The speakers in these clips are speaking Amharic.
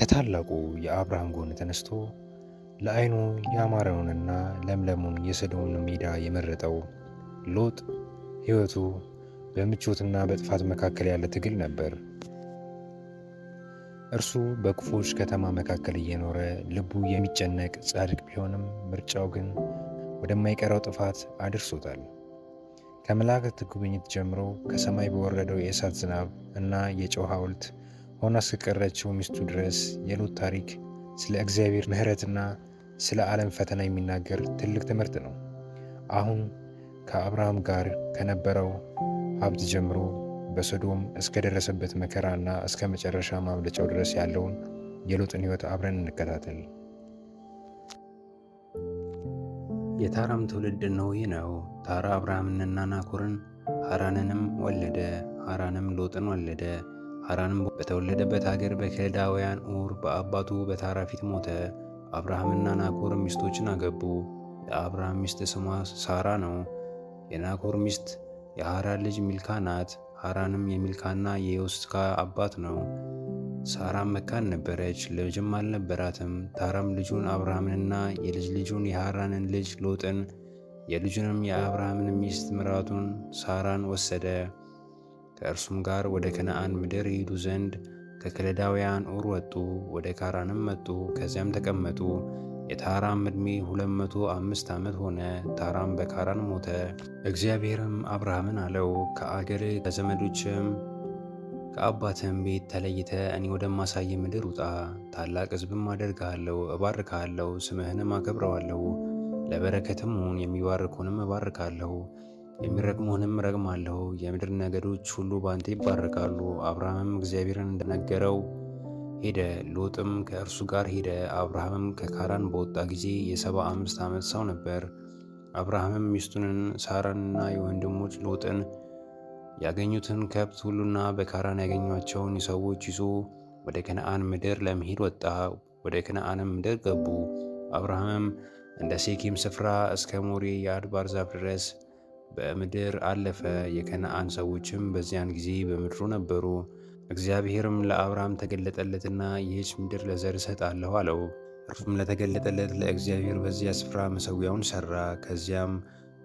ከታላቁ የአብርሃም ጎን ተነስቶ ለዓይኑ ያማረውንና ለምለሙን የሰዶምን ሜዳ የመረጠው ሎጥ ሕይወቱ በምቾትና በጥፋት መካከል ያለ ትግል ነበር። እርሱ በክፉዎች ከተማ መካከል እየኖረ ልቡ የሚጨነቅ ጻድቅ ቢሆንም ምርጫው ግን ወደማይቀረው ጥፋት አድርሶታል። ከመላእክት ጉብኝት ጀምሮ ከሰማይ በወረደው የእሳት ዝናብ እና የጨው ሐውልት ሆና እስከቀረችው ሚስቱ ድረስ የሎጥ ታሪክ ስለ እግዚአብሔር ምሕረትና ስለ ዓለም ፈተና የሚናገር ትልቅ ትምህርት ነው። አሁን ከአብርሃም ጋር ከነበረው ሀብት ጀምሮ በሶዶም እስከደረሰበት መከራና እስከ መጨረሻ ማምለጫው ድረስ ያለውን የሎጥን ሕይወት አብረን እንከታተል። የታራም ትውልድ እነሆ ይህ ነው። ታራ አብርሃምንና ናኮርን ሐራንንም ወለደ። ሐራንም ሎጥን ወለደ። ሐራንም በተወለደበት ሀገር በከለዳውያን ኡር በአባቱ በታራ ፊት ሞተ። አብርሃምና ናኮር ሚስቶችን አገቡ። የአብርሃም ሚስት ስሟ ሳራ ነው። የናኮር ሚስት የሐራን ልጅ ሚልካ ናት። ሐራንም የሚልካና የዮስካ አባት ነው። ሳራም መካን ነበረች፣ ልጅም አልነበራትም። ታራም ልጁን አብርሃምንና የልጅ ልጁን የሐራንን ልጅ ሎጥን የልጁንም የአብርሃምን ሚስት ምራቱን ሳራን ወሰደ። ከእርሱም ጋር ወደ ከነዓን ምድር ይሄዱ ዘንድ ከከለዳውያን ኡር ወጡ። ወደ ካራንም መጡ፣ ከዚያም ተቀመጡ። የታራም ዕድሜ 205 ዓመት ሆነ። ታራም በካራን ሞተ። እግዚአብሔርም አብርሃምን አለው፣ ከአገርህ ከዘመዶችም ከአባትህም ቤት ተለይተ እኔ ወደማሳይ ምድር ውጣ። ታላቅ ሕዝብም አደርግሃለሁ፣ እባርክሃለሁ፣ ስምህንም አከብረዋለሁ። ለበረከትም ሁን፣ የሚባርኩህንም እባርካለሁ፣ የሚረግሙህንም እረግማለሁ። የምድር ነገዶች ሁሉ በአንተ ይባረካሉ። አብርሃምም እግዚአብሔርን እንደነገረው ሄደ። ሎጥም ከእርሱ ጋር ሄደ። አብርሃምም ከካራን በወጣ ጊዜ የ75 ዓመት ሰው ነበር። አብርሃምም ሚስቱንን ሳራንና የወንድሞች ሎጥን ያገኙትን ከብት ሁሉና በካራን ያገኟቸውን ሰዎች ይዞ ወደ ከነዓን ምድር ለመሄድ ወጣ። ወደ ከነዓንም ምድር ገቡ። አብርሃምም እንደ ሴኬም ስፍራ እስከ ሞሬ የአድባር ዛፍ ድረስ በምድር አለፈ። የከነዓን ሰዎችም በዚያን ጊዜ በምድሩ ነበሩ። እግዚአብሔርም ለአብርሃም ተገለጠለትና ይህች ምድር ለዘር እሰጣለሁ አለው። እርሱም ለተገለጠለት ለእግዚአብሔር በዚያ ስፍራ መሠዊያውን ሠራ። ከዚያም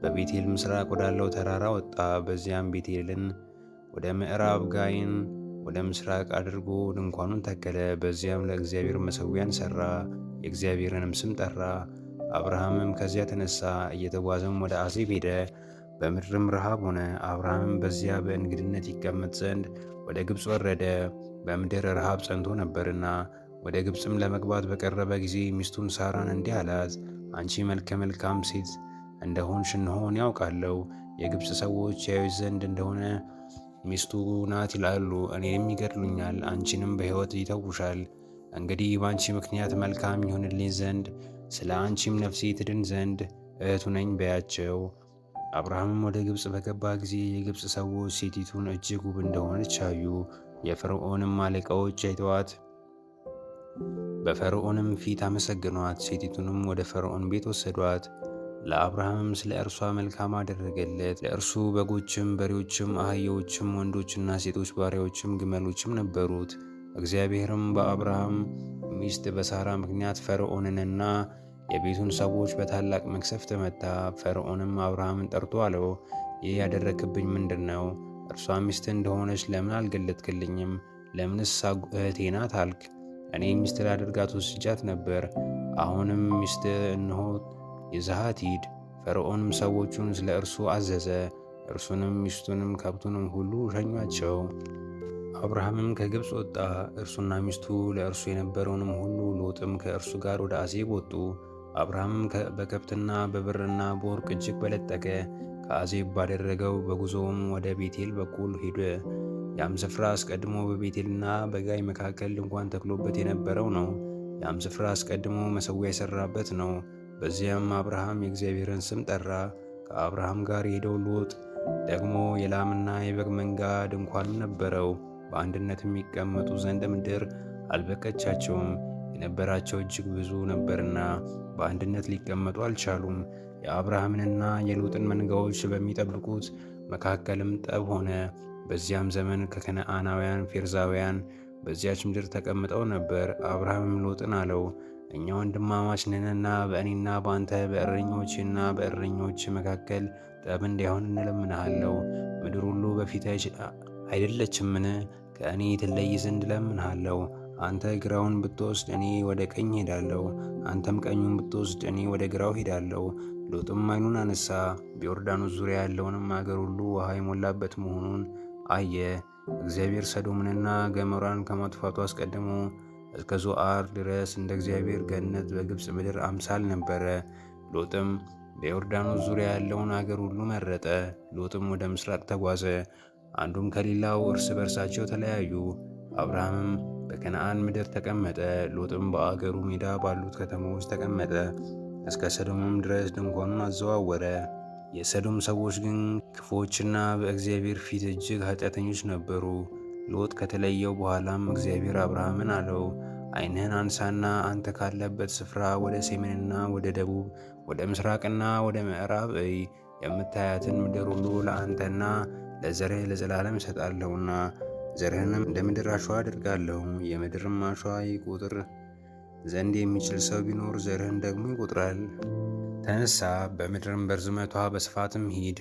በቤቴል ምስራቅ ወዳለው ተራራ ወጣ። በዚያም ቤቴልን ወደ ምዕራብ፣ ጋይን ወደ ምስራቅ አድርጎ ድንኳኑን ተከለ። በዚያም ለእግዚአብሔር መሠዊያን ሠራ፣ የእግዚአብሔርንም ስም ጠራ። አብርሃምም ከዚያ ተነሳ፣ እየተጓዘም ወደ አዜብ ሄደ። በምድርም ረሃብ ሆነ። አብርሃምም በዚያ በእንግድነት ይቀመጥ ዘንድ ወደ ግብፅ ወረደ፣ በምድር ረሃብ ጸንቶ ነበርና። ወደ ግብፅም ለመግባት በቀረበ ጊዜ ሚስቱን ሳራን እንዲህ አላት፣ አንቺ መልከ መልካም ሴት እንደሆንሽ እነሆ እኔ ያውቃለሁ። የግብፅ ሰዎች ያዩሽ ዘንድ እንደሆነ ሚስቱ ናት ይላሉ፣ እኔንም ይገድሉኛል፣ አንቺንም በሕይወት ይተውሻል። እንግዲህ በአንቺ ምክንያት መልካም ይሆንልኝ ዘንድ ስለ አንቺም ነፍሴ ትድን ዘንድ እህቱ ነኝ በያቸው። አብርሃምም ወደ ግብፅ በገባ ጊዜ የግብፅ ሰዎች ሴቲቱን እጅግ ውብ እንደሆነች አዩ። የፈርዖንም አለቃዎች አይተዋት በፈርዖንም ፊት አመሰግኗት። ሴቲቱንም ወደ ፈርዖን ቤት ወሰዷት። ለአብርሃምም ስለ እርሷ መልካም አደረገለት። ለእርሱ በጎችም፣ በሬዎችም፣ አህያዎችም፣ ወንዶችና ሴቶች ባሪያዎችም ግመሎችም ነበሩት። እግዚአብሔርም በአብርሃም ሚስት በሳራ ምክንያት ፈርዖንንና የቤቱን ሰዎች በታላቅ መቅሰፍት መታ። ፈርዖንም አብርሃምን ጠርቶ አለው፣ ይህ ያደረግብኝ ምንድን ነው? እርሷ ሚስት እንደሆነች ለምን አልገለጥክልኝም? ለምንስ እህቴ ናት አልክ? እኔ ሚስት ላደርጋት ወስጃት ነበር። አሁንም ሚስት እነሆ ይዘሃት ሂድ። ፈርዖንም ሰዎቹን ስለ እርሱ አዘዘ። እርሱንም ሚስቱንም ከብቱንም ሁሉ ሸኟቸው። አብርሃምም ከግብፅ ወጣ፣ እርሱና ሚስቱ፣ ለእርሱ የነበረውንም ሁሉ። ሎጥም ከእርሱ ጋር ወደ አዜብ ወጡ። አብርሃምም በከብትና በብርና በወርቅ እጅግ በለጠገ። ከአዜብ ባደረገው በጉዞውም ወደ ቤቴል በኩል ሄደ። ያም ስፍራ አስቀድሞ በቤቴልና በጋይ መካከል ድንኳን ተክሎበት የነበረው ነው። ያም ስፍራ አስቀድሞ መሠዊያ የሠራበት ነው። በዚያም አብርሃም የእግዚአብሔርን ስም ጠራ። ከአብርሃም ጋር የሄደው ሎጥ ደግሞ የላምና የበግ መንጋ ድንኳንም ነበረው። በአንድነት የሚቀመጡ ዘንድ ምድር አልበቀቻቸውም፣ የነበራቸው እጅግ ብዙ ነበርና በአንድነት ሊቀመጡ አልቻሉም። የአብርሃምንና የሎጥን መንጋዎች በሚጠብቁት መካከልም ጠብ ሆነ። በዚያም ዘመን ከከነዓናውያን፣ ፌርዛውያን በዚያች ምድር ተቀምጠው ነበር። አብርሃምም ሎጥን አለው፣ እኛ ወንድማማች ነንና በእኔና በአንተ በእረኞችና በእረኞች መካከል ጠብ እንዳይሆን እንለምንሃለው። ምድር ሁሉ በፊትህ አይደለችምን? ከእኔ ትለይ ዘንድ እለምንሃለው። አንተ ግራውን ብትወስድ እኔ ወደ ቀኝ ሄዳለሁ፣ አንተም ቀኙን ብትወስድ እኔ ወደ ግራው ሄዳለሁ። ሎጥም ዓይኑን አነሳ፣ በዮርዳኖስ ዙሪያ ያለውንም አገር ሁሉ ውሃ የሞላበት መሆኑን አየ። እግዚአብሔር ሰዶምንና ገሞራን ከማጥፋቱ አስቀድሞ እስከ ዞዓር ድረስ እንደ እግዚአብሔር ገነት በግብፅ ምድር አምሳል ነበረ። ሎጥም በዮርዳኖስ ዙሪያ ያለውን አገር ሁሉ መረጠ። ሎጥም ወደ ምስራቅ ተጓዘ፣ አንዱም ከሌላው እርስ በርሳቸው ተለያዩ። አብርሃምም በከነዓን ምድር ተቀመጠ። ሎጥም በአገሩ ሜዳ ባሉት ከተሞች ተቀመጠ፣ እስከ ሰዶምም ድረስ ድንኳኑን አዘዋወረ። የሰዶም ሰዎች ግን ክፉዎችና በእግዚአብሔር ፊት እጅግ ኃጢአተኞች ነበሩ። ሎጥ ከተለየው በኋላም እግዚአብሔር አብርሃምን አለው፣ ዓይንህን አንሳና አንተ ካለበት ስፍራ ወደ ሰሜንና ወደ ደቡብ፣ ወደ ምስራቅና ወደ ምዕራብ እይ። የምታያትን ምድር ሁሉ ለአንተና ለዘርህ ለዘላለም እሰጣለሁና ዘርህንም እንደ ምድር አሸዋ አድርጋለሁ። የምድርም አሸዋ ይቆጥር ዘንድ የሚችል ሰው ቢኖር ዘርህን ደግሞ ይቆጥራል። ተነሳ፣ በምድርም በርዝመቷ በስፋትም ሂድ፣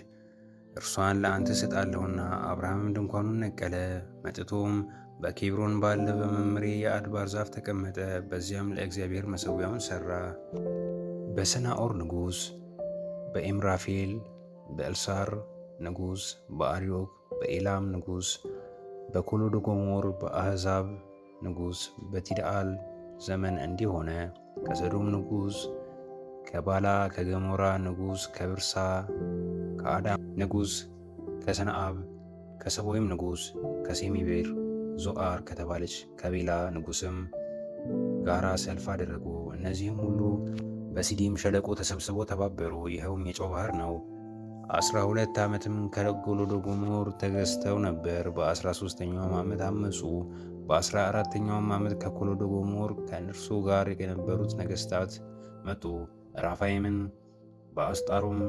እርሷን ለአንተ እሰጣለሁና። አብርሃምም ድንኳኑን ነቀለ፣ መጥቶም በኬብሮን ባለ በመምሬ የአድባር ዛፍ ተቀመጠ። በዚያም ለእግዚአብሔር መሠዊያውን ሠራ። በሰናዖር ንጉሥ፣ በኤምራፌል፣ በኤልሳር ንጉሥ፣ በአርዮክ፣ በኤላም ንጉሥ፣ በኮሎዶጎሞር፣ በአሕዛብ ንጉሥ በቲድአል ዘመን እንዲህ ሆነ። ከሰዶም ንጉሥ ከባላ፣ ከገሞራ ንጉሥ ከብርሳ፣ ከአዳም ንጉሥ ከሰነአብ፣ ከሰቦይም ንጉሥ ከሴሜቤር፣ ዞዓር ከተባለች ከቤላ ንጉሥም ጋራ ሰልፍ አደረጉ። እነዚህም ሁሉ በሲዲም ሸለቆ ተሰብስበው ተባበሩ። ይኸውም የጨው ባሕር ነው። 12 ዓመትም ከኮሎዶጎሞር ተገዝተው ነበር። በ13ኛውም ዓመት አመፁ። በ14ኛውም ዓመት ከኮሎዶጎሞር ከእነርሱ ጋር የነበሩት ነገሥታት መጡ። ራፋይምን፣ በአስጣሮም፣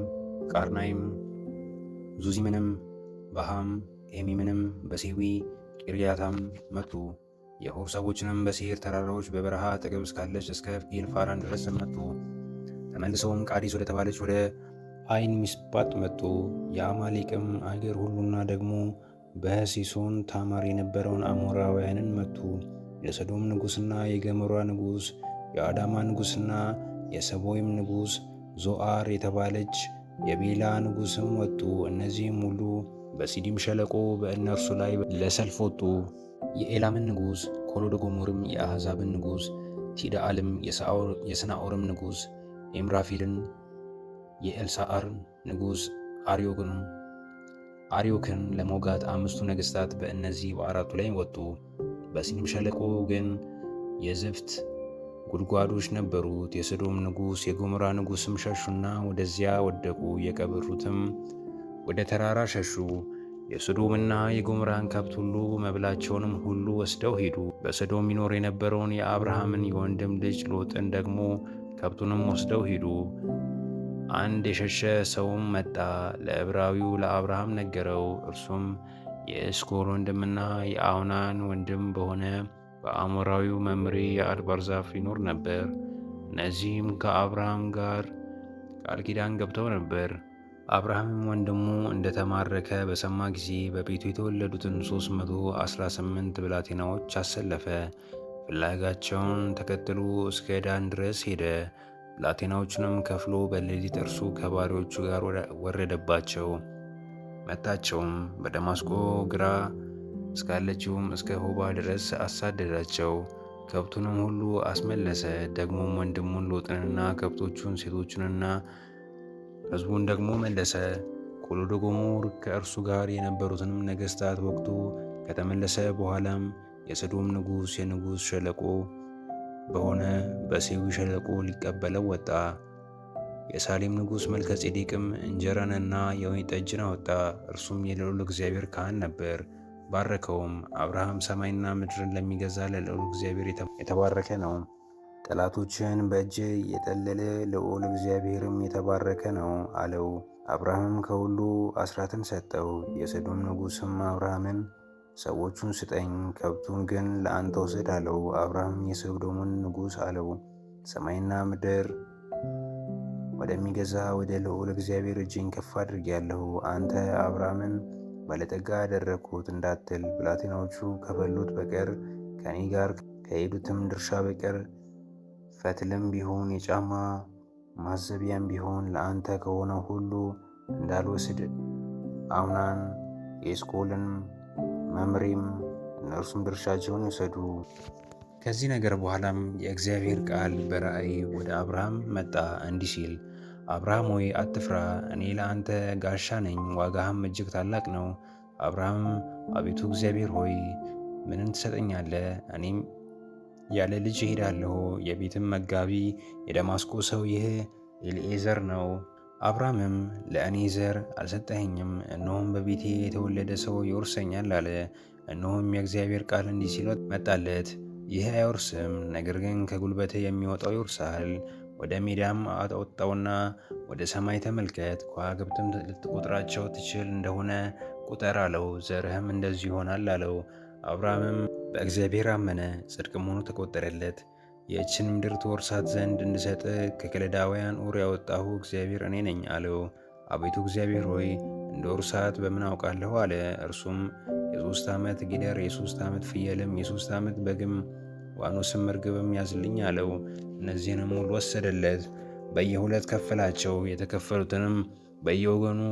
ቃርናይም፣ ዙዚምንም፣ በሃም፣ ኤሚምንም፣ በሴዊ ቂርያታም መጡ። የሆር ሰዎችንም በሴር ተራራዎች በበረሃ አጠገብ እስካለች እስከ ኤልፋራን ድረስ መጡ። ተመልሰውም ቃዲስ ወደ ተባለች ወደ አይን ሚስጳጥ መጡ። የአማሌቅም አገር ሁሉና ደግሞ በሲሶን ታማር የነበረውን አሞራውያንን መቱ። የሰዶም ንጉሥና የገሞራ ንጉሥ፣ የአዳማ ንጉሥና የሰቦይም ንጉሥ፣ ዞዓር የተባለች የቤላ ንጉሥም ወጡ። እነዚህም ሁሉ በሲዲም ሸለቆ በእነርሱ ላይ ለሰልፍ ወጡ። የኤላምን ንጉሥ ኮሎዶጎሞርም፣ የአሕዛብን ንጉሥ ቲድአልም፣ የሰናዖርም ንጉሥ ኤምራፌልን፣ የኤልሳአር ንጉሥ አርዮክን ለመውጋት 5ቱ ነገሥታት በእነዚህ በአራቱ ላይ ወጡ። በሲዲም ሸለቆ ግን የዝፍት ጉድጓዶች ነበሩት። የሰዶም ንጉሥ የገሞራ ንጉሥም ሸሹና ወደዚያ ወደቁ። የቀበሩትም ወደ ተራራ ሸሹ። የሰዶምና የገሞራን ከብት ሁሉ መብላቸውንም ሁሉ ወስደው ሄዱ። በሰዶም ይኖር የነበረውን የአብርሃምን የወንድም ልጅ ሎጥን ደግሞ ከብቱንም ወስደው ሄዱ። አንድ የሸሸ ሰውም መጣ፣ ለዕብራዊው ለአብርሃም ነገረው። እርሱም የኤስኮል ወንድምና የአውናን ወንድም በሆነ በአሞራዊው መምሬ የአድባር ዛፍ ይኖር ነበር። እነዚህም ከአብርሃም ጋር ቃል ኪዳን ገብተው ነበር። አብርሃምም ወንድሙ እንደተማረከ በሰማ ጊዜ በቤቱ የተወለዱትን 318 ብላቴናዎች አሰለፈ። ፍላጋቸውን ተከትሎ እስከ ዳን ድረስ ሄደ። ብላቴናዎቹንም ከፍሎ በሌሊት እርሱ ከባሪዎቹ ጋር ወረደባቸው፣ መታቸውም። በደማስቆ ግራ እስካለችውም እስከ ሆባ ድረስ አሳደዳቸው። ከብቱንም ሁሉ አስመለሰ። ደግሞም ወንድሙን ሎጥንና ከብቶቹን ሴቶቹንና ሕዝቡን ደግሞ መለሰ። ኮሎዶጎሞር ከእርሱ ጋር የነበሩትንም ነገሥታት ወግቶ ከተመለሰ በኋላም የሰዶም ንጉሥ የንጉሥ ሸለቆ በሆነ በሴዊ ሸለቆ ሊቀበለው ወጣ። የሳሌም ንጉሥ መልከ ጼዴቅም እንጀራንና የወይን ጠጅን አወጣ። እርሱም የልዑል እግዚአብሔር ካህን ነበር። ባረከውም። አብርሃም ሰማይና ምድርን ለሚገዛ ለልዑል እግዚአብሔር የተባረከ ነው። ጠላቶችን በእጅ የጠለለ ልዑል እግዚአብሔርም የተባረከ ነው አለው። አብርሃምም ከሁሉ አስራትን ሰጠው። የሰዶም ንጉሥም አብርሃምን ሰዎቹን ስጠኝ፣ ከብቱን ግን ለአንተ ውሰድ አለው። አብርሃም የሰዶምን ንጉሥ አለው፣ ሰማይና ምድር ወደሚገዛ ወደ ልዑል እግዚአብሔር እጄን ከፍ አድርጌአለሁ። አንተ አብርሃምን ባለጠጋ አደረግሁት እንዳትል፣ ብላቴናዎቹ ከበሉት በቀር ከእኔ ጋር ከሄዱትም ድርሻ በቀር ፈትልም ቢሆን የጫማ ማዘቢያም ቢሆን ለአንተ ከሆነ ሁሉ እንዳልወስድ አምናን የኤስኮልን መምሬም እነርሱም ድርሻቸውን ይውሰዱ። ከዚህ ነገር በኋላም የእግዚአብሔር ቃል በራእይ ወደ አብርሃም መጣ እንዲህ ሲል፣ አብርሃም ሆይ አትፍራ፣ እኔ ለአንተ ጋሻ ነኝ፣ ዋጋህም እጅግ ታላቅ ነው። አብርሃምም አቤቱ እግዚአብሔር ሆይ ምንን ትሰጠኛለህ? እኔም ያለ ልጅ እሄዳለሁ። የቤትም መጋቢ የደማስቆ ሰው ይህ ኤሊዔዘር ነው። አብርሃምም ለእኔ ዘር አልሰጠኸኝም፣ እነሆም በቤቴ የተወለደ ሰው ይወርሰኛል አለ። እነሆም የእግዚአብሔር ቃል እንዲህ ሲል መጣለት፣ ይህ አይወርስም፣ ነገር ግን ከጉልበትህ የሚወጣው ይወርሳል። ወደ ሜዳም አወጣውና ወደ ሰማይ ተመልከት፣ ከዋክብትም ልትቆጥራቸው ትችል እንደሆነ ቁጠር አለው። ዘርህም እንደዚህ ይሆናል አለው። አብርሃምም በእግዚአብሔር አመነ፣ ጽድቅም ሆኖ ተቆጠረለት። ይህችን ምድር ትወርሳት ዘንድ እንድሰጥህ ከከለዳውያን ኡር ያወጣሁ እግዚአብሔር እኔ ነኝ አለው። አቤቱ እግዚአብሔር ሆይ እንደ ወርሳት በምን አውቃለሁ አለ። እርሱም የ3 ዓመት ጊደር፣ የ3 ዓመት ፍየልም፣ የ3 ዓመት በግም፣ ዋኖስም እርግብም ያዝልኝ አለው። እነዚህንም ሁሉ ወሰደለት፣ በየ2 ከፈላቸው። የተከፈሉትንም በየወገኑ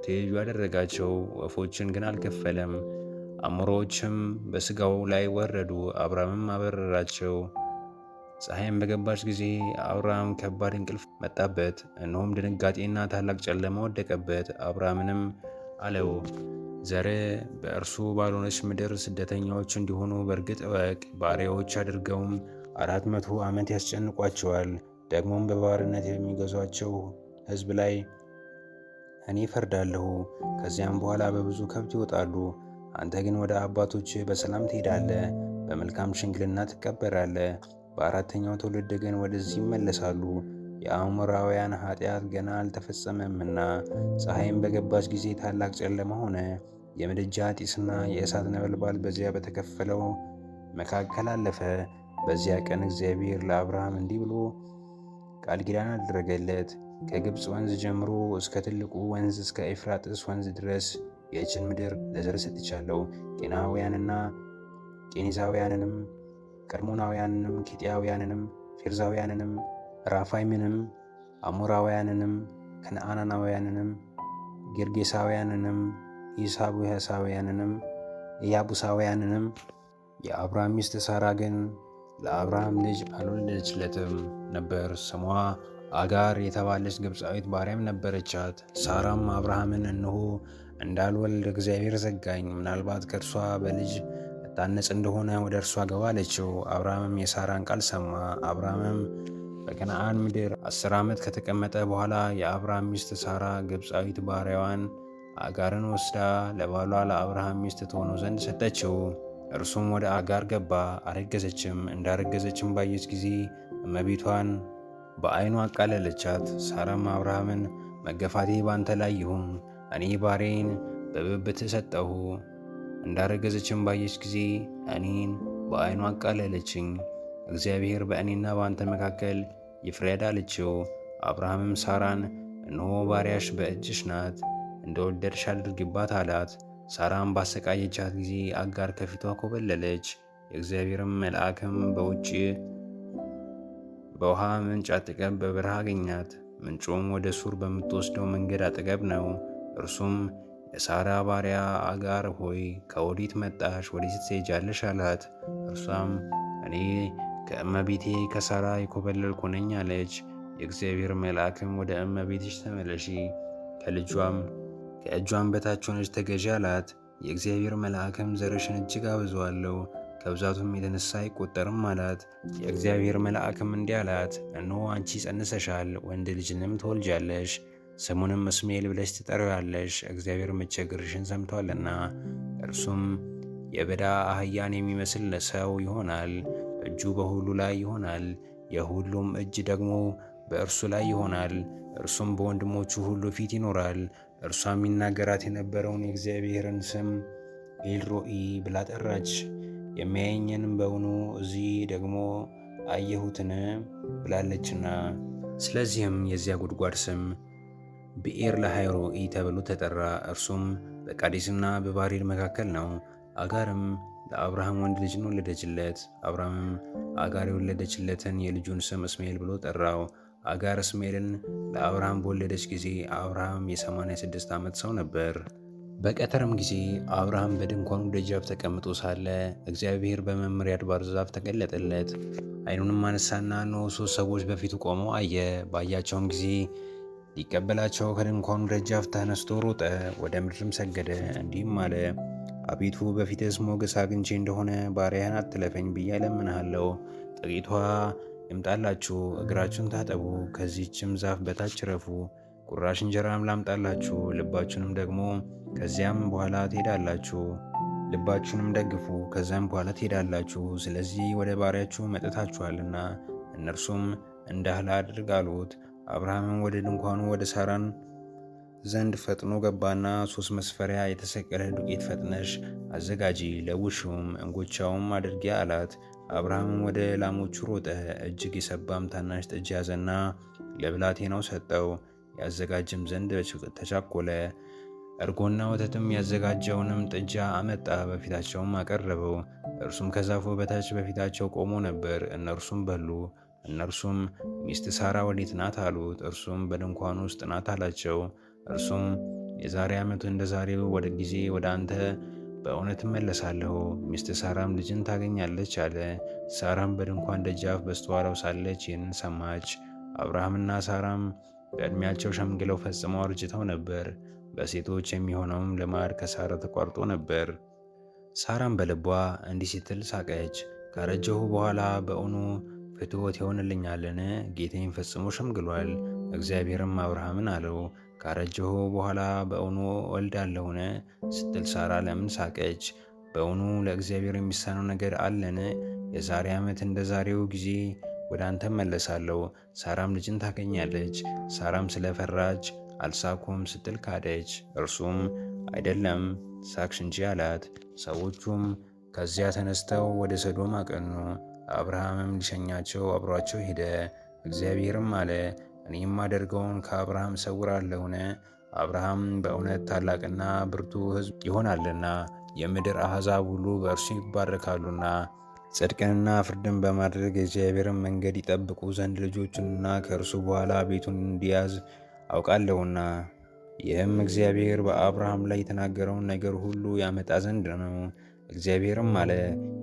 ትይዩ አደረጋቸው። ወፎችን ግን አልከፈለም። አሞራዎችም በሥጋው ላይ ወረዱ፣ አብርሃምም አበረራቸው። ፀሐይም በገባች ጊዜ አብርሃም ከባድ እንቅልፍ መጣበት፣ እነሆም ድንጋጤና ታላቅ ጨለማ ወደቀበት። አብርሃምንም አለው፣ ዘርህ በእርሱ ባልሆነች ምድር ስደተኛዎች እንዲሆኑ በእርግጥ እወቅ። ባሪያዎች አድርገውም 400 ዓመት ያስጨንቋቸዋል። ደግሞም በባርነት የሚገዟቸው ሕዝብ ላይ እኔ እፈርዳለሁ። ከዚያም በኋላ በብዙ ከብት ይወጣሉ። አንተ ግን ወደ አባቶችህ በሰላም ትሄዳለህ፣ በመልካም ሽምግልና ትቀበራለህ። በአራተኛው ትውልድ ግን ወደዚህ ይመለሳሉ። የአሞራውያን ኃጢአት ገና አልተፈጸመምና። ፀሐይም በገባች ጊዜ ታላቅ ጨለማ ሆነ። የምድጃ ጢስና የእሳት ነበልባል በዚያ በተከፈለው መካከል አለፈ። በዚያ ቀን እግዚአብሔር ለአብርሃም እንዲህ ብሎ ቃል ኪዳን አደረገለት። ከግብፅ ወንዝ ጀምሮ እስከ ትልቁ ወንዝ እስከ ኤፍራጥስ ወንዝ ድረስ ይህችን ምድር ለዘር ሰጥቻለሁ። ቄናውያንና ቄኔዛውያንንም፣ ቀድሞናውያንንም፣ ኬጢያውያንንም፣ ፌርዛውያንንም፣ ራፋይምንም፣ አሞራውያንንም፣ ከነዓናውያንንም፣ ጌርጌሳውያንንም፣ ኢሳቡሳውያንንም፣ ኢያቡሳውያንንም። የአብርሃም ሚስት ሳራ ግን ለአብርሃም ልጅ አልወለደችለትም ነበር። ስሟ አጋር የተባለች ግብፃዊት ባሪያም ነበረቻት። ሳራም አብርሃምን እነሆ እንዳልወልድ እግዚአብሔር ዘጋኝ፣ ምናልባት ከእርሷ በልጅ እታነጽ እንደሆነ ወደ እርሷ ገባ አለችው። አብርሃምም የሳራን ቃል ሰማ። አብርሃምም በከነዓን ምድር 10 ዓመት ከተቀመጠ በኋላ የአብርሃም ሚስት ሳራ ግብፃዊት ባሪያዋን አጋርን ወስዳ ለባሏ ለአብርሃም ሚስት ትሆነው ዘንድ ሰጠችው። እርሱም ወደ አጋር ገባ፣ አረገዘችም። እንዳረገዘችም ባየች ጊዜ እመቤቷን በዓይኑ አቃለለቻት። ሳራም አብርሃምን መገፋቴ ባንተ ላይ ይሁን፣ እኔ ባሪያዬን በብብትህ ሰጠሁ። እንዳረገዘችም ባየች ጊዜ እኔን በዓይኑ አቃለለችኝ። እግዚአብሔር በእኔና በአንተ መካከል ይፍረድ አለችው። አብርሃምም ሳራን እነሆ ባሪያሽ በእጅሽ ናት፣ እንደወደድሽ አድርጊባት አላት። ሳራም ባሰቃየቻት ጊዜ አጋር ከፊቷ ኮበለለች። የእግዚአብሔርም መልአክም በውጭ በውሃ ምንጭ አጠገብ በበረሃ አገኛት። ምንጩም ወደ ሱር በምትወስደው መንገድ አጠገብ ነው። እርሱም የሳራ ባሪያ አጋር ሆይ ከወዴት መጣሽ? ወዴት ትሄጃለሽ? አላት። እርሷም እኔ ከእመቤቴ ከሳራ የኮበለልኩ ነኝ አለች። የእግዚአብሔር መልአክም ወደ እመቤትሽ ተመለሺ፣ ከእጇም በታች ሆነች ተገዢ አላት። የእግዚአብሔር መልአክም ዘርሽን እጅግ አበዛዋለሁ፣ ከብዛቱም የተነሳ አይቆጠርም አላት። የእግዚአብሔር መልአክም እንዲህ አላት፣ እነሆ አንቺ ጸንሰሻል፣ ወንድ ልጅንም ትወልጃለሽ፣ ስሙንም እስማኤል ብለሽ ትጠሪዋለሽ። እግዚአብሔር መቸገርሽን ሰምቷልና፣ እርሱም የበዳ አህያን የሚመስል ሰው ይሆናል። እጁ በሁሉ ላይ ይሆናል፣ የሁሉም እጅ ደግሞ በእርሱ ላይ ይሆናል። እርሱም በወንድሞቹ ሁሉ ፊት ይኖራል። እርሷም ይናገራት የነበረውን የእግዚአብሔርን ስም ኤልሮኢ ብላ ጠራች። የሚያየኝን በውኑ እዚህ ደግሞ አየሁትን ብላለችና። ስለዚህም የዚያ ጉድጓድ ስም ብኤር ለሃይሮኢ ተብሎ ተጠራ። እርሱም በቃዴስና በባሬድ መካከል ነው። አጋርም ለአብርሃም ወንድ ልጅን ወለደችለት። አብርሃምም አጋር የወለደችለትን የልጁን ስም እስማኤል ብሎ ጠራው። አጋር እስማኤልን ለአብርሃም በወለደች ጊዜ አብርሃም የ86 ዓመት ሰው ነበር። በቀትርም ጊዜ አብርሃም በድንኳኑ ደጃፍ ተቀምጦ ሳለ እግዚአብሔር በመምሬ አድባር ዛፍ ተገለጠለት። ዓይኑንም አነሳና እነሆ 3 ሰዎች በፊቱ ቆመው አየ። ባያቸውም ጊዜ ሊቀበላቸው ከድንኳኑ ደጃፍ ተነስቶ ሮጠ፣ ወደ ምድርም ሰገደ፣ እንዲህም አለ፦ አቤቱ በፊትስ ሞገስ አግኝቼ እንደሆነ ባሪያህን አትለፈኝ ብዬ እለምንሃለሁ። ጥቂቷ ይምጣላችሁ፣ እግራችሁን ታጠቡ፣ ከዚህችም ዛፍ በታች ረፉ። ቁራሽ እንጀራም ላምጣላችሁ፣ ልባችሁንም ደግሞ ከዚያም በኋላ ትሄዳላችሁ። ልባችሁንም ደግፉ፣ ከዚያም በኋላ ትሄዳላችሁ። ስለዚህ ወደ ባሪያችሁ መጥታችኋልና። እነርሱም እንዳለ አድርግ አሉት። አብርሃምም ወደ ድንኳኑ ወደ ሳራን ዘንድ ፈጥኖ ገባና 3 መስፈሪያ የተሰቀለ ዱቄት ፈጥነሽ አዘጋጂ፣ ለውሹም እንጎቻውም አድርጊ አላት። አብርሃምም ወደ ላሞቹ ሮጠ፣ እጅግ የሰባም ታናሽ ጥጃ ያዘና ለብላቴናው ሰጠው፣ ያዘጋጅም ዘንድ ተቻኮለ። እርጎና ወተትም ያዘጋጀውንም ጥጃ አመጣ፣ በፊታቸውም አቀረበው። እርሱም ከዛፉ በታች በፊታቸው ቆሞ ነበር። እነርሱም በሉ። እነርሱም ሚስት ሳራ ወዴት ናት አሉት። እርሱም በድንኳኑ ውስጥ ናት አላቸው። እርሱም የዛሬ ዓመት እንደ ዛሬው ወደ ጊዜ ወደ አንተ በእውነት እመለሳለሁ፣ ሚስት ሳራም ልጅን ታገኛለች አለ። ሳራም በድንኳን ደጃፍ በስተኋላው ሳለች ይህንን ሰማች። አብርሃምና ሳራም በዕድሜያቸው ሸምግለው ፈጽመው አርጅተው ነበር። በሴቶች የሚሆነውም ልማድ ከሳራ ተቋርጦ ነበር። ሳራም በልቧ እንዲህ ስትል ሳቀች፣ ካረጀሁ በኋላ በእውኑ ፍትወት ይሆንልኛልን? ጌታዬም ፈጽሞ ሸምግሏል። እግዚአብሔርም አብርሃምን አለው፣ ካረጀሁ በኋላ በእውኑ እወልዳለሁን? ስትል ሳራ ለምን ሳቀች? በእውኑ ለእግዚአብሔር የሚሳነው ነገር አለን? የዛሬ ዓመት እንደ ዛሬው ጊዜ ወደ አንተ መለሳለሁ፣ ሳራም ልጅን ታገኛለች። ሳራም ስለፈራች አልሳኩም ስትል ካደች። እርሱም አይደለም ሳቅሽ እንጂ አላት። ሰዎቹም ከዚያ ተነስተው ወደ ሰዶም አቀኑ። አብርሃምም ሊሸኛቸው አብሯቸው ሄደ። እግዚአብሔርም አለ፣ እኔ የማደርገውን ከአብርሃም እሰውራለሁን? አብርሃም በእውነት ታላቅና ብርቱ ሕዝብ ይሆናልና የምድር አሕዛብ ሁሉ በእርሱ ይባረካሉና። ጽድቅንና ፍርድን በማድረግ የእግዚአብሔርን መንገድ ይጠብቁ ዘንድ ልጆቹንና ከእርሱ በኋላ ቤቱን እንዲያዝ አውቃለሁና። ይህም እግዚአብሔር በአብርሃም ላይ የተናገረውን ነገር ሁሉ ያመጣ ዘንድ ነው። እግዚአብሔርም አለ፣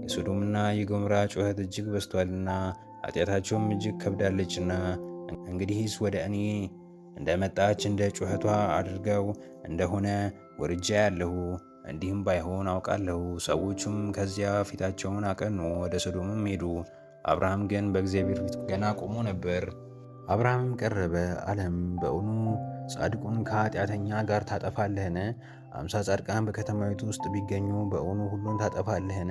የሶዶምና የጎሞራ ጩኸት እጅግ በዝቷልና ኃጢአታቸውም እጅግ ከብዳለችና እንግዲህስ ወደ እኔ እንደመጣች እንደ ጩኸቷ አድርገው እንደሆነ ወርጃ ያለሁ። እንዲህም ባይሆን አውቃለሁ። ሰዎቹም ከዚያ ፊታቸውን አቀኑ፣ ወደ ሶዶምም ሄዱ። አብርሃም ግን በእግዚአብሔር ፊት ገና ቆሞ ነበር። አብርሃምም ቀረበ አለም፣ በእውኑ ጻድቁን ከኃጢአተኛ ጋር ታጠፋለህን? 50 ጻድቃን በከተማይቱ ውስጥ ቢገኙ በእውኑ ሁሉን ታጠፋለህን?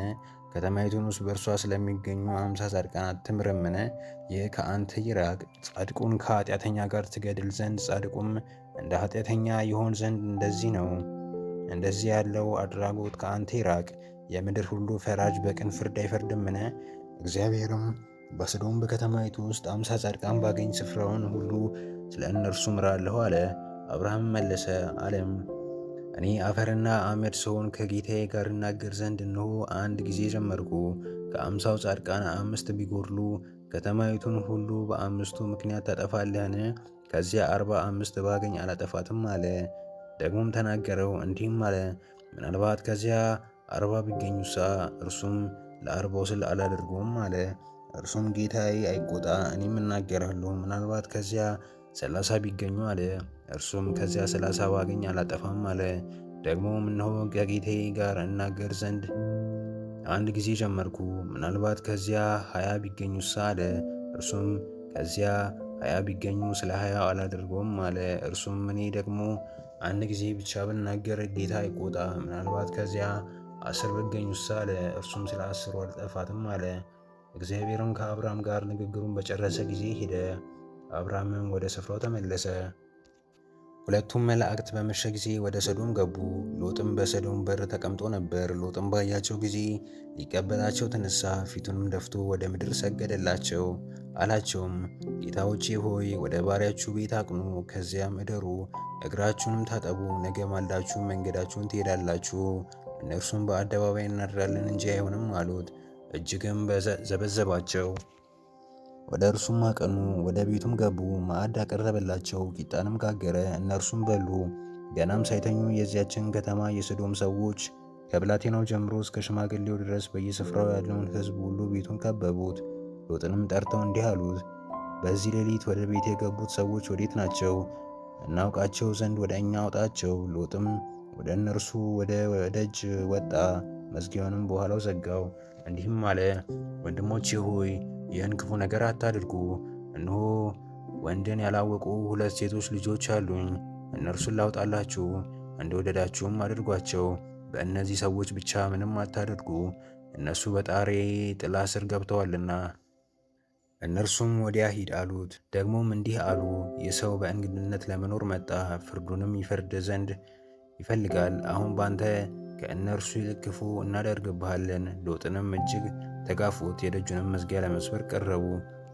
ከተማይቱን ውስጥ በእርሷ ስለሚገኙ 50 ጻድቃን አትምርምን? ይህ ከአንተ ይራቅ። ጻድቁን ከኃጢአተኛ ጋር ትገድል ዘንድ ጻድቁም እንደ ኃጢአተኛ ይሆን ዘንድ እንደዚህ ነው። እንደዚህ ያለው አድራጎት ከአንተ ይራቅ። የምድር ሁሉ ፈራጅ በቅን ፍርድ አይፈርድምን? እግዚአብሔርም በሰዶም በከተማይቱ ውስጥ 50 ጻድቃን ባገኝ ስፍራውን ሁሉ ስለ እነርሱ ምራለሁ አለ። አብርሃም መለሰ አለም፣ እኔ አፈርና አመድ ስሆን ከጌታዬ ጋር እናገር ዘንድ እነሆ አንድ ጊዜ ጀመርኩ። ከ50 ጻድቃን 5 ቢጎድሉ ከተማይቱን ሁሉ በ5ቱ ምክንያት ታጠፋለህን? ከዚያ 45 ባገኝ አላጠፋትም አለ። ደግሞም ተናገረው እንዲህም አለ፣ ምናልባት ከዚያ 40 ቢገኙሳ? እርሱም ለ40ው ስል አላደርገውም አለ። እርሱም ጌታዬ አይቆጣ፣ እኔም እናገራለሁ፣ ምናልባት ከዚያ 30 ቢገኙ አለ። እርሱም ከዚያ 30 ባገኝ አላጠፋም አለ። ደግሞም እነሆ ከጌታዬ ጋር እናገር ዘንድ አንድ ጊዜ ጀመርኩ፣ ምናልባት ከዚያ 20 ቢገኙሳ አለ። እርሱም ከዚያ 20 ቢገኙ ስለ 20 አላደርገውም አለ። እርሱም እኔ ደግሞ አንድ ጊዜ ብቻ ብናገር ጌታ አይቆጣ፣ ምናልባት ከዚያ 10 ቢገኙሳ አለ። እርሱም ስለ 10ሩ አልጠፋትም አለ። እግዚአብሔርም ከአብርሃም ጋር ንግግሩን በጨረሰ ጊዜ ሄደ። አብርሃምም ወደ ስፍራው ተመለሰ። ሁለቱም መላእክት በመሸ ጊዜ ወደ ሰዶም ገቡ። ሎጥም በሰዶም በር ተቀምጦ ነበር። ሎጥም ባያቸው ጊዜ ሊቀበላቸው ተነሳ፣ ፊቱንም ደፍቶ ወደ ምድር ሰገደላቸው። አላቸውም፣ ጌታዎቼ ሆይ ወደ ባሪያችሁ ቤት አቅኑ፣ ከዚያም እደሩ፣ እግራችሁንም ታጠቡ፣ ነገ ማልዳችሁ መንገዳችሁን ትሄዳላችሁ። እነርሱም በአደባባይ እናድራለን እንጂ አይሆንም አሉት። እጅግም ዘበዘባቸው። ወደ እርሱም አቀኑ፣ ወደ ቤቱም ገቡ። ማዕድ አቀረበላቸው፣ ቂጣንም ጋገረ፣ እነርሱም በሉ። ገናም ሳይተኙ የዚያችን ከተማ የሰዶም ሰዎች ከብላቴናው ጀምሮ እስከ ሽማግሌው ድረስ በየስፍራው ያለውን ሕዝብ ሁሉ ቤቱን ከበቡት። ሎጥንም ጠርተው እንዲህ አሉት፣ በዚህ ሌሊት ወደ ቤት የገቡት ሰዎች ወዴት ናቸው? እናውቃቸው ዘንድ ወደ እኛ አውጣቸው። ሎጥም ወደ እነርሱ ወደ ደጅ ወጣ፣ መዝጊያውንም በኋላው ዘጋው። እንዲህም አለ፣ ወንድሞቼ ሆይ ይህን ክፉ ነገር አታድርጉ። እነሆ ወንድን ያላወቁ 2 ሴቶች ልጆች አሉኝ። እነርሱን ላውጣላችሁ፣ እንደወደዳችሁም አድርጓቸው። በእነዚህ ሰዎች ብቻ ምንም አታድርጉ፣ እነሱ በጣሬ ጥላ ስር ገብተዋልና። እነርሱም ወዲያ ሂድ አሉት። ደግሞም እንዲህ አሉ፣ ይህ ሰው በእንግድነት ለመኖር መጣ፣ ፍርዱንም ይፈርድ ዘንድ ይፈልጋል። አሁን ባንተ ከእነርሱ ይልቅ ክፉ እናደርግብሃለን። ሎጥንም እጅግ ተጋፉት፣ የደጁንም መዝጊያ ለመስበር ቀረቡ።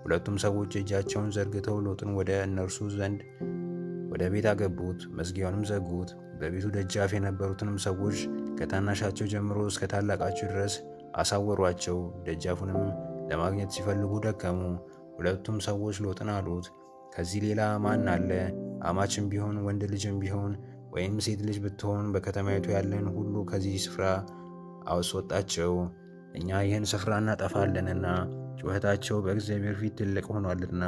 ሁለቱም ሰዎች እጃቸውን ዘርግተው ሎጥን ወደ እነርሱ ዘንድ ወደ ቤት አገቡት፣ መዝጊያውንም ዘጉት። በቤቱ ደጃፍ የነበሩትንም ሰዎች ከታናሻቸው ጀምሮ እስከ ታላቃቸው ድረስ አሳወሯቸው። ደጃፉንም ለማግኘት ሲፈልጉ ደከሙ። ሁለቱም ሰዎች ሎጥን አሉት፣ ከዚህ ሌላ ማን አለ? አማችም ቢሆን ወንድ ልጅም ቢሆን ወይም ሴት ልጅ ብትሆን በከተማይቱ ያለን ሁሉ ከዚህ ስፍራ አስወጣቸው፣ እኛ ይህን ስፍራ እናጠፋለንና። ጩኸታቸው በእግዚአብሔር ፊት ትልቅ ሆኗልና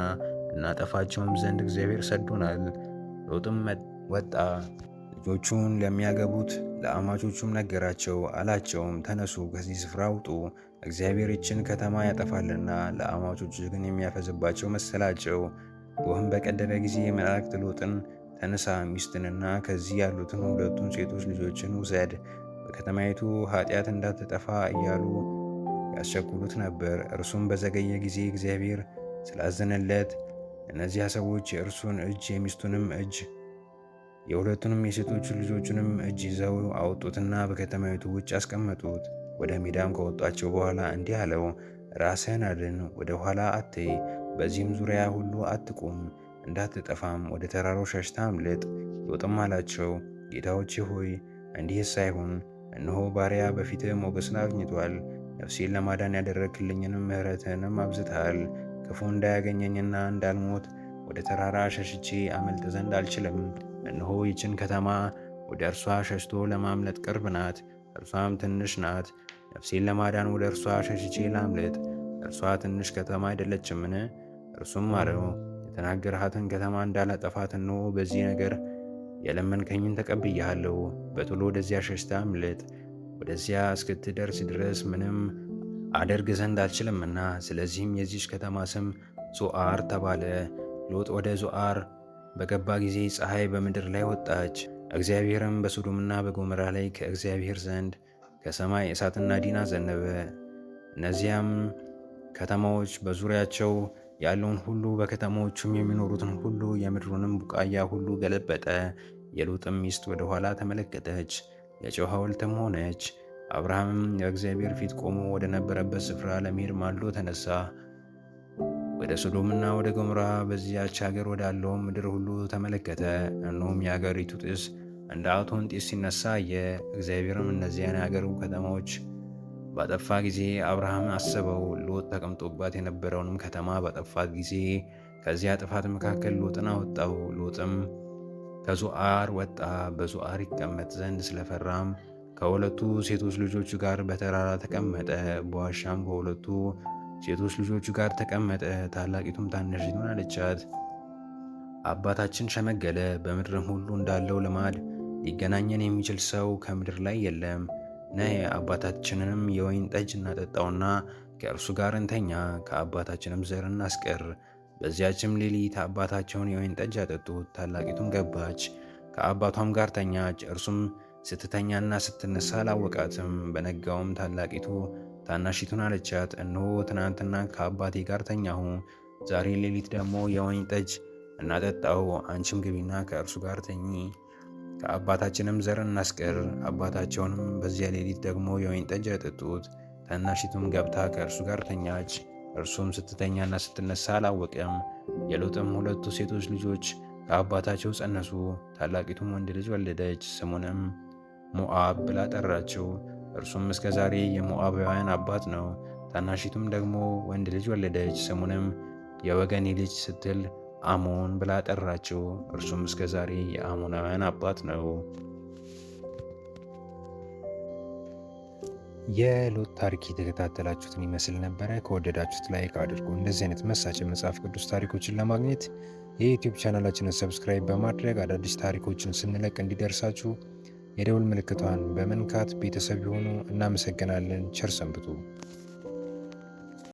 እናጠፋቸውም ዘንድ እግዚአብሔር ሰዶናል። ሎጥም ወጣ፣ ልጆቹን ለሚያገቡት ለአማቾቹም ነገራቸው። አላቸውም፣ ተነሱ፣ ከዚህ ስፍራ ውጡ፣ እግዚአብሔር ይችን ከተማ ያጠፋልና። ለአማቾቹ ግን የሚያፈዝባቸው መሰላቸው። ጎህም በቀደደ ጊዜ መላእክት ሎጥን ተነሳ፣ ሚስትንና ከዚህ ያሉትን 2 ሴቶች ልጆችን ውሰድ፣ በከተማይቱ ኃጢአት እንዳትጠፋ እያሉ ያስቸኩሉት ነበር። እርሱም በዘገየ ጊዜ እግዚአብሔር ስላዘነለት እነዚያ ሰዎች የእርሱን እጅ የሚስቱንም እጅ የሁለቱንም የሴቶች ልጆቹንም እጅ ይዘው አወጡትና በከተማይቱ ውጭ አስቀመጡት። ወደ ሜዳም ከወጧቸው በኋላ እንዲህ አለው፣ ራስህን አድን፣ ወደ ኋላ አትይ፣ በዚህም ዙሪያ ሁሉ አትቁም፣ እንዳትጠፋም ወደ ተራራው ሸሽታ አምልጥ። ሎጥም አላቸው፣ ጌታዎቼ ሆይ እንዲህስ አይሁን፣ እነሆ ባሪያ በፊትህ ሞገስን አግኝቷል። ነፍሴን ለማዳን ያደረግክልኝንም ምሕረትህንም አብዝተሃል። ክፉ እንዳያገኘኝና እንዳልሞት ወደ ተራራ ሸሽቼ አመልጥ ዘንድ አልችልም። እነሆ ይችን ከተማ ወደ እርሷ ሸሽቶ ለማምለጥ ቅርብ ናት፣ እርሷም ትንሽ ናት። ነፍሴን ለማዳን ወደ እርሷ ሸሽቼ ላምልጥ፣ እርሷ ትንሽ ከተማ አይደለችምን? እርሱም አለው፣ የተናገርሃትን ከተማ እንዳላጠፋት እነሆ በዚህ ነገር የለመንከኝን ተቀብያለሁ። በቶሎ ወደዚያ ሸሽታ አምልጥ፣ ወደዚያ እስክትደርስ ድረስ ምንም አደርግ ዘንድ አልችልምና። ስለዚህም የዚች ከተማ ስም ዞአር ተባለ። ሎጥ ወደ ዞአር በገባ ጊዜ ፀሐይ በምድር ላይ ወጣች። እግዚአብሔርም በሶዶምና በጎሞራ ላይ ከእግዚአብሔር ዘንድ ከሰማይ እሳትና ዲን አዘነበ። እነዚያም ከተማዎች በዙሪያቸው ያለውን ሁሉ በከተማዎቹም የሚኖሩትን ሁሉ የምድሩንም ቡቃያ ሁሉ ገለበጠ። የሎጥም ሚስት ወደ ኋላ ተመለከተች፣ የጨው ሐውልትም ሆነች። አብርሃምም በእግዚአብሔር ፊት ቆሞ ወደ ነበረበት ስፍራ ለመሄድ ማልዶ ተነሳ። ወደ ሶዶምና ወደ ገሞራ በዚያች ሀገር ወዳለው ምድር ሁሉ ተመለከተ። እነሆም የአገሪቱ ጢስ እንደ እቶን ጢስ ሲነሳ አየ። እግዚአብሔርም እነዚያን የአገሩ ከተማዎች ባጠፋ ጊዜ አብርሃም አሰበው። ሎጥ ተቀምጦባት የነበረውንም ከተማ ባጠፋት ጊዜ ከዚያ ጥፋት መካከል ሎጥን አወጣው። ሎጥም ከዞአር ወጣ፣ በዞአር ይቀመጥ ዘንድ ስለፈራም ከሁለቱ ሴቶች ልጆቹ ጋር በተራራ ተቀመጠ። በዋሻም ከሁለቱ ሴቶች ልጆቹ ጋር ተቀመጠ። ታላቂቱም ታናሺቱን አለቻት፣ አባታችን ሸመገለ፣ በምድርም ሁሉ እንዳለው ልማድ ሊገናኘን የሚችል ሰው ከምድር ላይ የለም። ነይ አባታችንንም የወይን ጠጅ እናጠጣውና ከእርሱ ጋር እንተኛ፣ ከአባታችንም ዘር እናስቀር። በዚያችም ሌሊት አባታቸውን የወይን ጠጅ አጠጡት። ታላቂቱም ገባች፣ ከአባቷም ጋር ተኛች። እርሱም ስትተኛና ስትነሳ አላወቃትም። በነጋውም ታላቂቱ ታናሺቱን አለቻት፣ እነሆ ትናንትና ከአባቴ ጋር ተኛሁ፣ ዛሬ ሌሊት ደግሞ የወይን ጠጅ እናጠጣው፣ አንቺም ግቢና ከእርሱ ጋር ተኚ። ከአባታችንም ዘር እናስቀር። አባታቸውንም በዚያ ሌሊት ደግሞ የወይን ጠጅ ያጠጡት። ታናሺቱም ገብታ ከእርሱ ጋር ተኛች። እርሱም ስትተኛና ስትነሳ አላወቀም። የሎጥም ሁለቱ ሴቶች ልጆች ከአባታቸው ጸነሱ። ታላቂቱም ወንድ ልጅ ወለደች፣ ስሙንም ሞዓብ ብላ ጠራችው። እርሱም እስከ ዛሬ የሞዓባውያን አባት ነው። ታናሺቱም ደግሞ ወንድ ልጅ ወለደች፣ ስሙንም የወገኔ ልጅ ስትል አሞን ብላ ጠራችው። እርሱም እስከ ዛሬ የአሞናውያን አባት ነው። የሎጥ ታሪክ የተከታተላችሁትን ይመስል ነበረ። ከወደዳችሁት ላይክ አድርጉ። እንደዚህ አይነት መሳጭ የመጽሐፍ ቅዱስ ታሪኮችን ለማግኘት የዩቲዩብ ቻናላችንን ሰብስክራይብ በማድረግ አዳዲስ ታሪኮችን ስንለቅ እንዲደርሳችሁ የደውል ምልክቷን በመንካት ቤተሰብ የሆኑ እናመሰግናለን። ቸር ሰንብቱ።